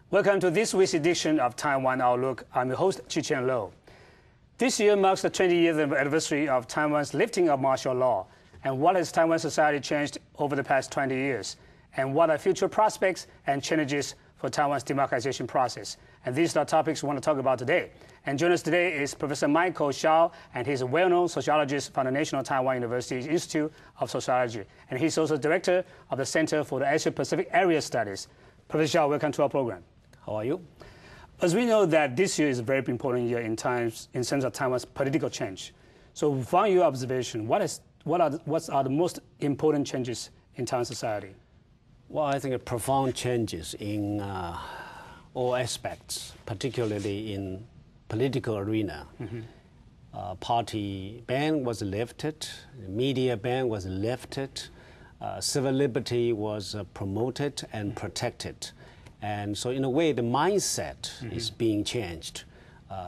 Welcome to this week's edition of Taiwan Outlook. I'm your host, Chi-Chen Lo. This year marks the 20th anniversary of Taiwan's lifting of martial law. And what has Taiwan society changed over the past 20 years? And what are future prospects and challenges for Taiwan's democratization process? And these are topics we want to talk about today. And joining us today is Professor Michael Hsiao, and he's a well-known sociologist from the National Taiwan University Institute of Sociology. And he's also director of the Center for the Asia-Pacific Area Studies. Professor Hsiao, welcome to our program. How are you? As we know that this year is a very important year in terms of Taiwan's political change. So from your observation, what are the most important changes in Taiwan society? Well, I think profound changes in all aspects, particularly in political arena. Party ban was lifted, media ban was lifted, civil liberty was promoted and protected. And so in a way, the mindset is being changed,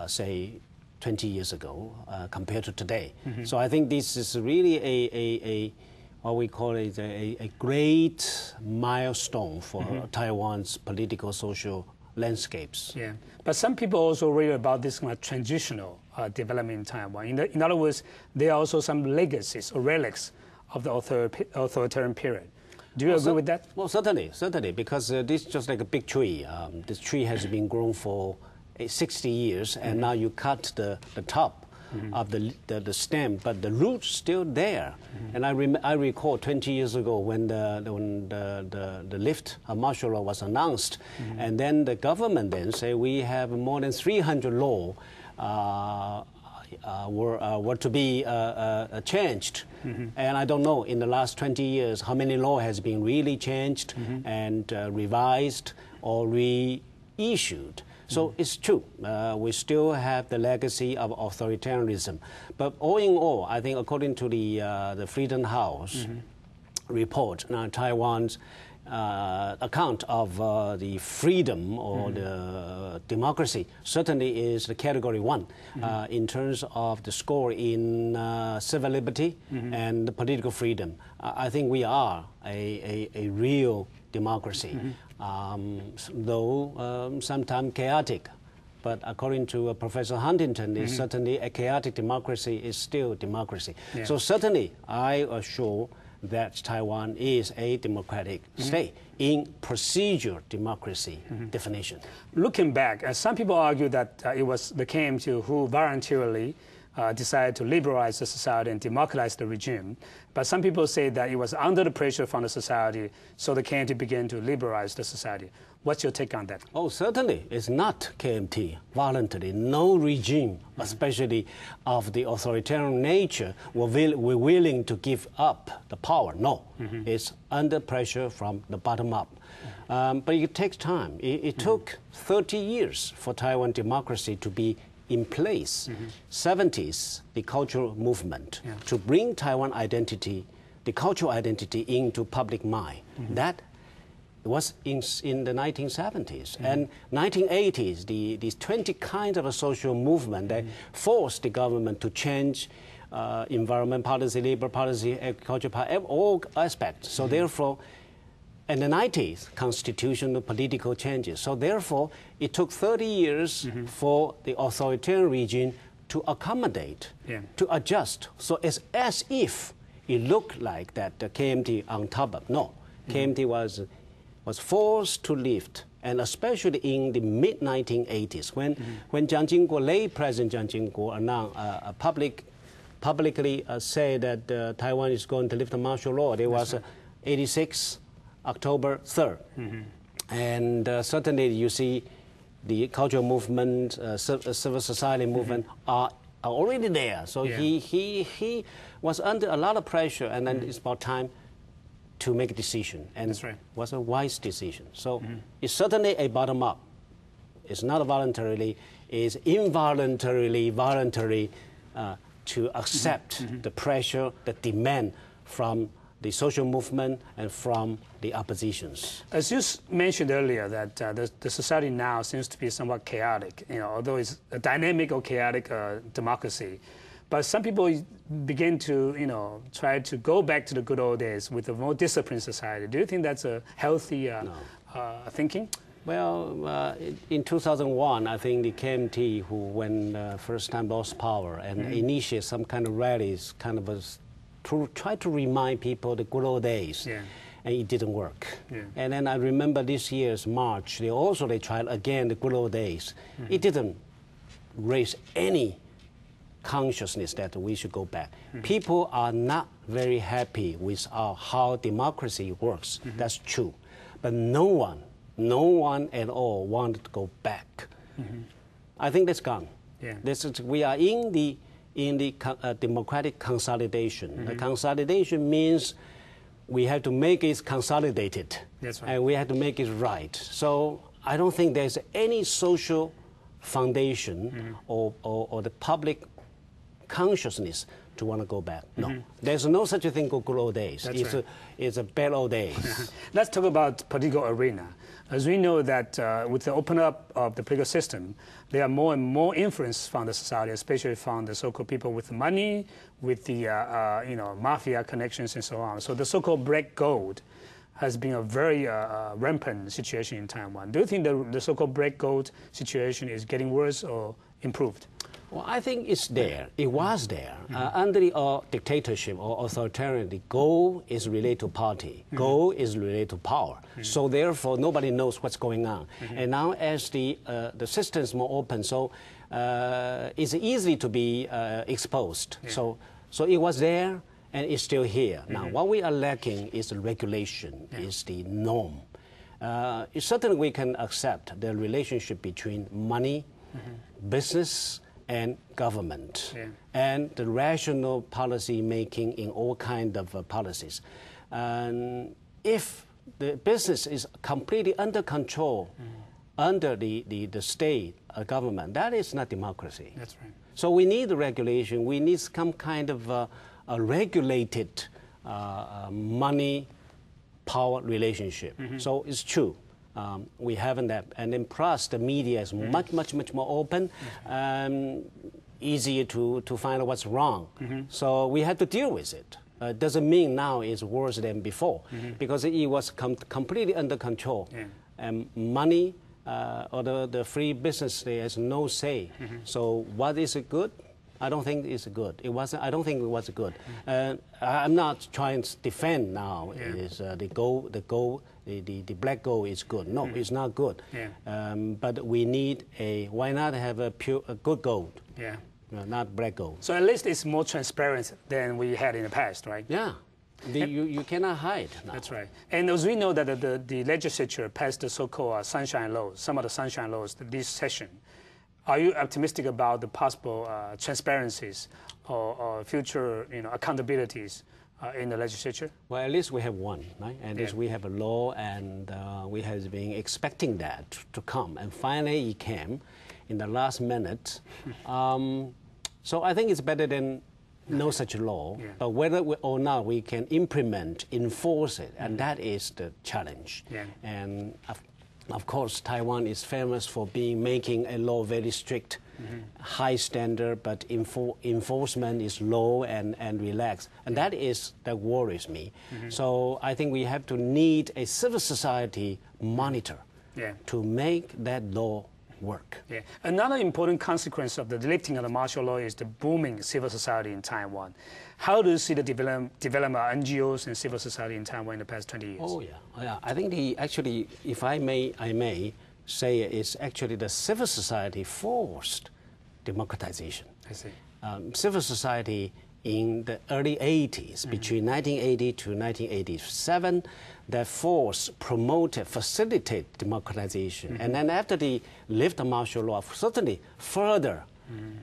say, 20 years ago compared to today. So I think this is really a what we call it a great milestone for Taiwan's political, social landscapes. Yeah, but some people also read about this kind of transitional development in Taiwan. In other words, there are also some legacies or relics of the authoritarian period. Do you agree with that? Well, certainly, because this is just like a big tree. This tree has been grown for 60 years, and now you cut the top of the stem, but the root's still there. And I recall 20 years ago when the lift of martial law was announced, and then the government then say we have more than 300 law were to be changed. And I don't know in the last 20 years how many law has been really changed and revised or reissued. So it's true, we still have the legacy of authoritarianism. But all in all, I think according to the Freedom House report, now Taiwan's account of the freedom or the democracy certainly is the category 1 in terms of the score in civil liberty and political freedom. I think we are a real democracy, though sometimes chaotic. But according to Professor Huntington, it's certainly a chaotic democracy is still democracy. Yeah. So certainly I assure that Taiwan is a democratic state in procedure democracy definition. Looking back, some people argue that it was the KMT who voluntarily decided to liberalize the society and democratize the regime. But some people say that it was under the pressure from the society, so the KMT began to liberalize the society. What's your take on that? Oh, certainly. It's not KMT voluntarily. No regime, especially of the authoritarian nature, were willing to give up the power. No. It's under pressure from the bottom up. But it takes time. It took 30 years for Taiwan democracy to be in place. 70s, the cultural movement, to bring Taiwan identity, the cultural identity into public mind. That was in the 1970s. And 1980s, these 20 kinds of a social movement that forced the government to change environment policy, labor policy, agriculture policy, all aspects. So therefore, in the 90s, constitutional political changes. So therefore, it took 30 years for the authoritarian regime to accommodate, to adjust. So it's as if it looked like that the KMT on top of. No, KMT was forced to lift, and especially in the mid-1980s, when Jiang Jingguo, late President Jiang Jingguo, announced, publicly said that Taiwan is going to lift the martial law. There was 86. October 3rd. And certainly you see the cultural movement, civil society movement are already there. So he was under a lot of pressure, and then it's about time to make a decision. And it was a wise decision. So it's certainly a bottom-up. It's not voluntarily, it's involuntarily voluntary to accept the pressure, the demand from the social movement and from the oppositions. As you mentioned earlier, that the society now seems to be somewhat chaotic, although it's a dynamic or chaotic democracy. But some people begin to, try to go back to the good old days with a more disciplined society. Do you think that's a healthy thinking? Well, in 2001, I think the KMT, who when first time lost power and initiated some kind of rallies, kind of was to try to remind people the good old days. Yeah. And it didn't work. Yeah. And then I remember this year's March, they tried again the good old days. It didn't raise any consciousness that we should go back. People are not very happy with how democracy works. That's true. But no one at all wanted to go back. I think that's gone. Yeah. We are in the democratic consolidation. The consolidation means we have to make it consolidated. That's right. And we have to make it right. So I don't think there's any social foundation or the public consciousness to want to go back. No. There's no such a thing called good old days. It's a bad old days. Let's talk about political arena. As we know that with the open up of the political system, there are more and more influence from the society, especially from the so-called people with money, with the mafia connections and so on. So the so-called black gold has been a very rampant situation in Taiwan. Do you think the so-called black gold situation is getting worse or improved? Well, I think it's there. It was there. Under the dictatorship or authoritarian, the goal is related to party. Goal is related to power. So therefore, nobody knows what's going on. And now as the system is more open, so it's easy to be exposed. So it was there, and it's still here. Now, what we are lacking is the regulation, is the norm. Certainly we can accept the relationship between money, business, and government, and the rational policy making in all kinds of policies. And if the business is completely under control, under the state government, that is not democracy. That's right. So we need the regulation. We need some kind of a regulated money-power relationship. So it's true. We haven't that. And then plus the media is much more open, easier to find out what's wrong. So we have to deal with it. Doesn't mean now it's worse than before, because it was completely under control. And money or the free business, there is no say. So what is it good? I don't think it's good. It wasn't. I don't think it was good. I'm not trying to defend now. Is the black gold is good? No, it's not good. But we need why not have a good gold? No, not black gold. So at least it's more transparent than we had in the past, right? Yeah. You cannot hide now. That's right. And as we know that the legislature passed the so-called sunshine laws, some of the sunshine laws this session. Are you optimistic about the possible transparencies or future accountabilities in the legislature? Well, at least we have one, right? At least we have a law, and we have been expecting that to come. And finally, it came in the last minute. So I think it's better than no such law. But whether or not we can enforce it, and that is the challenge. And of course, Taiwan is famous for making a law very strict, high standard, but enforcement is low and relaxed. And that worries me. So I think we have to need a civil society monitor to make that law work. Another important consequence of the lifting of the martial law is the booming civil society in Taiwan. How do you see the development of NGOs and civil society in Taiwan in the past 20 years? Oh, yeah. I think actually, if I may say, it's actually the civil society forced democratization. I see. Civil society in the early 80s, between 1980 to 1987, that facilitated democratization. And then after the lift of martial law, certainly further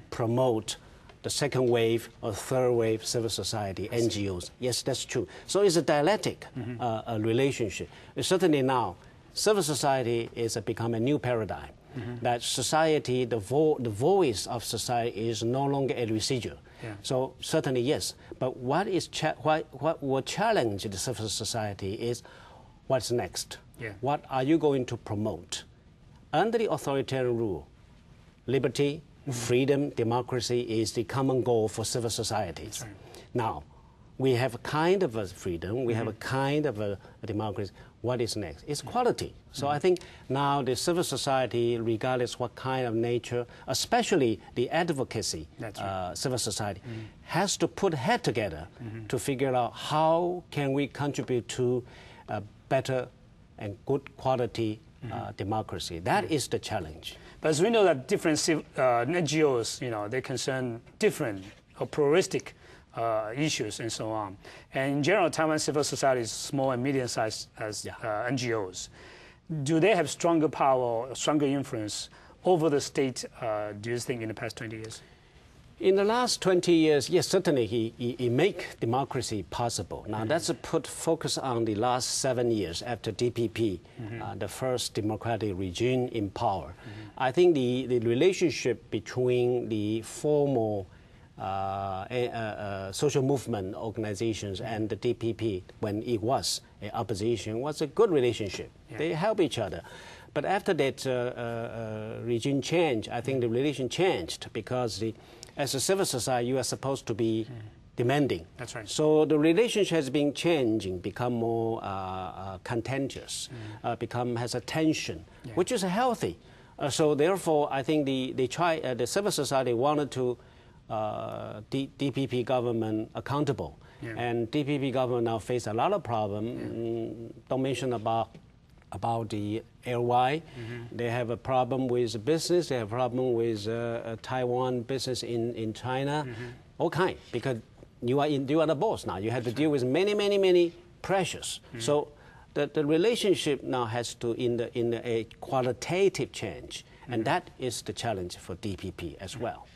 promote the second wave or third wave civil society, NGOs. Yes, that's true. So it's a dialectic relationship. Certainly now, civil society is become a new paradigm. That society, the voice of society is no longer a residual. So certainly yes, but what will challenge the civil society is what's next. What are you going to promote? Under the authoritarian rule, liberty, freedom, democracy is the common goal for civil societies. Now, we have a kind of a freedom, we have a kind of a democracy. What is next? It's quality. So I think now the civil society, regardless what kind of nature, especially the advocacy civil society, has to put head together to figure out how can we contribute to a better and good quality democracy. That is the challenge. But as we know that different NGOs, they concern different or pluralistic issues and so on. And in general, Taiwan civil society is small and medium-sized as NGOs. Do they have stronger power, stronger influence over the state, do you think, in the past 20 years? In the last 20 years, yes, certainly he make democracy possible. Now that's a put focus on the last 7 years after DPP, the first democratic regime in power. I think the relationship between the formal social movement organizations and the DPP, when it was an opposition, was a good relationship. They help each other. But after that regime change, I think the relation changed because as a civil society, you are supposed to be demanding. That's right. So the relationship has been changing, become more contentious, has a tension, which is healthy. So therefore, I think the civil society wanted to DPP government accountable. And DPP government now face a lot of problems. Don't mention about the LY. They have a problem with business. They have a problem with Taiwan business in China. All kind, because you are the boss now. You have to deal with many pressures. So the relationship now has to in a qualitative change, and that is the challenge for DPP as well.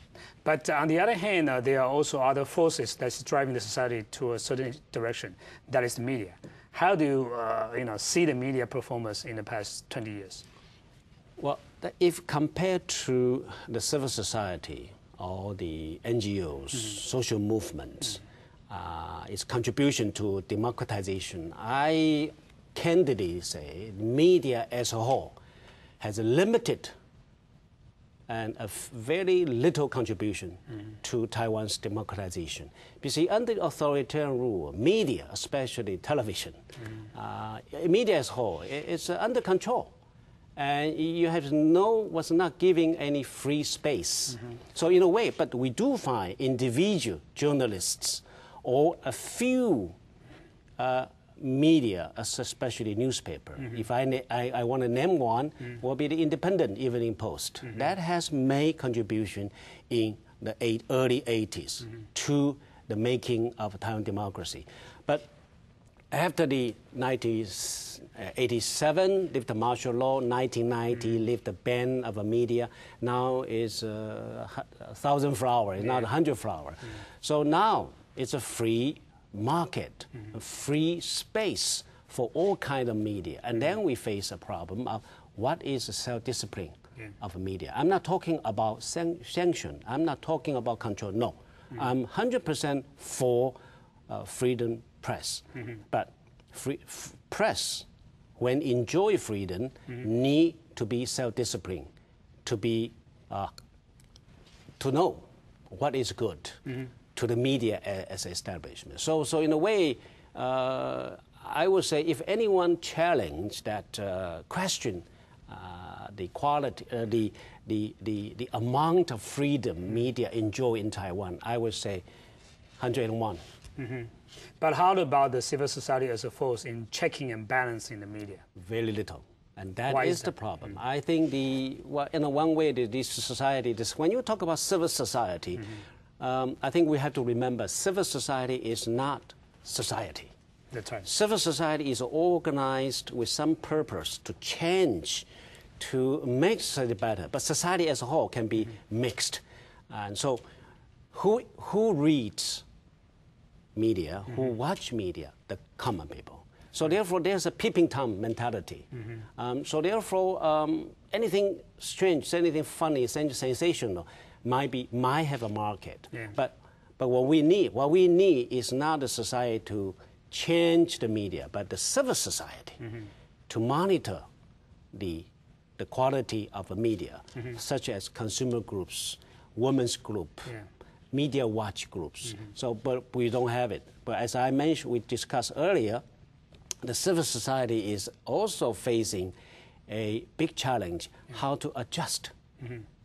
But on the other hand, there are also other forces that's driving the society to a certain direction. That is the media. How do you see the media performance in the past 20 years? Well, if compared to the civil society or the NGOs, social movements, its contribution to democratization, I candidly say media as a whole has a limited and a very little contribution to Taiwan's democratization. You see, under authoritarian rule, media, especially television, media as a whole, it's under control. And you was not giving any free space. So in a way, but we do find individual journalists or a few media, especially newspaper. If I want to name one, will be the Independent Evening Post. That has made contribution in the early 80s to the making of Taiwan democracy. But after the 1987, lift the martial law, 1990, lift the ban of the media, now is 1,000 flowers, not 100 flowers. So now it's a free market, a free space for all kinds of media. And then we face a problem of what is the self-discipline of media. I'm not talking about sanction. I'm not talking about control. No. I'm 100% for freedom press. But press, when enjoy freedom, need to be self-disciplined, to know what is good. To the media as an establishment. So in a way, I would say if anyone challenge that question the quality, the amount of freedom media enjoy in Taiwan, I would say 101. But how about the civil society as a force in checking and balancing the media? Very little. And that is the problem. I think in one way, this society, when you talk about civil society, I think we have to remember civil society is not society. That's right. Civil society is organized with some purpose to change, to make society better. But society as a whole can be mixed. And so who reads media, who watch media? The common people. So therefore, there's a peeping Tom mentality. So therefore, anything strange, anything funny, sensational, might have a market. But what we need is not the society to change the media, but the civil society to monitor the quality of the media, such as consumer groups, women's group, media watch groups. So, but we don't have it. But as I mentioned, we discussed earlier, the civil society is also facing a big challenge, how to adjust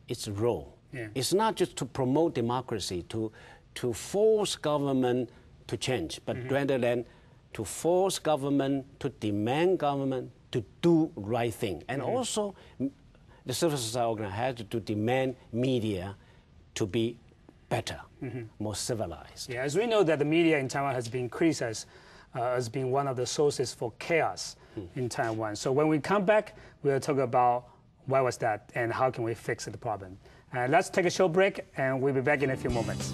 its role. Yeah. It's not just to promote democracy, to force government to change, but rather than to force government, to demand government to do right thing. And also, the civil society organization has to demand media to be better, more civilized. Yeah, as we know that the media in Taiwan has been increased as being one of the sources for chaos in Taiwan. So when we come back, we'll talk about why was that and how can we fix the problem. Let's take a short break, and we'll be back in a few moments.